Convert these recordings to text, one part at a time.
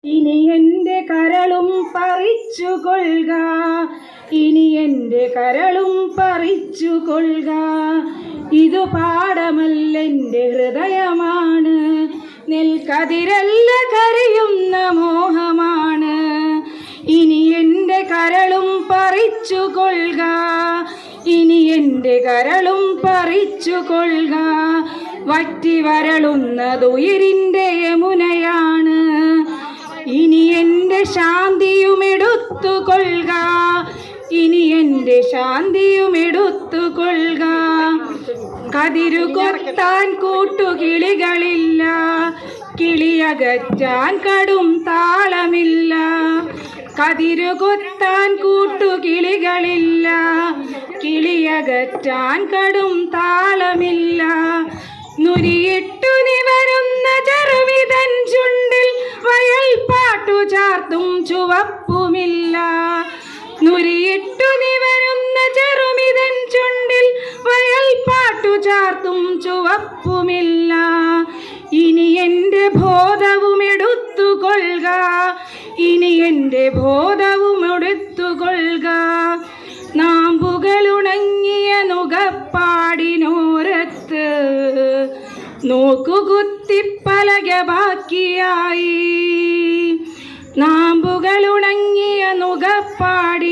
ഇനി എൻ്റെ കരളും പറിച്ചുകൊള്ളുക, ഇനി എൻ്റെ കരളും പറിച്ചുകൊള്ളുക. ഇതു പാടമല്ലെൻ്റെ ഹൃദയമാണ്, നെൽക്കതിരല്ല കരയുന്ന മോഹമാണ്. ഇനി എൻ്റെ കരളും പറിച്ചുകൊള്ളുക, ഇനി എൻ്റെ കരളും പറിച്ചുകൊള്ളുക. വറ്റി വരളുന്നതുയിരിൻ്റെ യമുനയാണ്, ഇനി എൻ്റെ ശാന്തിയും എടുത്തുകൊള്ളുക, ഇനി എൻ്റെ ശാന്തിയും എടുത്തുകൊള്ളുക. കതിരുകൊത്താൻ കൂട്ടുകിളികളില്ല, കിളിയകറ്റാൻ കടും താളമില്ല. കതിരുകൊത്താൻ കൂട്ടുകിളികളില്ല, കിളിയകറ്റാൻ കടും താളമില്ല. നുരിയിട്ടു നിവരുന്ന ചെറുവിതൻ ചുണ്ടിൽ വയൽ പാട്ടു ചാർത്തും ചുവപ്പുമില്ല. നുരിയിട്ടു നിവരുന്ന ചെറുമിതൻ ചുണ്ടിൽ വയൽ പാട്ടു ചാർത്തും ചുവപ്പുമില്ല. ഇനി എൻ്റെ ബോധവും എടുത്തുകൊള്ളുക, ഇനി എൻ്റെ ബോധവും എടുത്തുകൊള്ളുക. നാമ്പുകളുണങ്ങിയ നുകപ്പാടിനോരത്ത് നോക്കുകുത്തിപ്പലക ബാക്കിയായി. നാമ്പുകളുണങ്ങിയ നുകപ്പാടിനോരത്ത്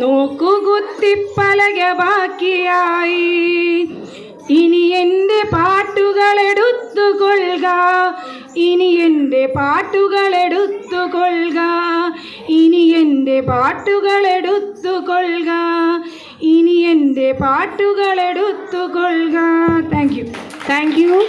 നോക്കുകുത്തിപ്പലക ബാക്കിയായി. ഇനി എൻ്റെ പാട്ടുകൾ എടുത്തുകൊള്ളുക, ഇനി എൻ്റെ പാട്ടുകൾ എടുത്തുകൊള്ളുക, ഇനി എൻ്റെ പാട്ടുകൾ എടുത്തുകൊള്ളുക, ഇനി എൻ്റെ പാട്ടുകൾ എടുത്തുകൊള്ളുക. Thank you.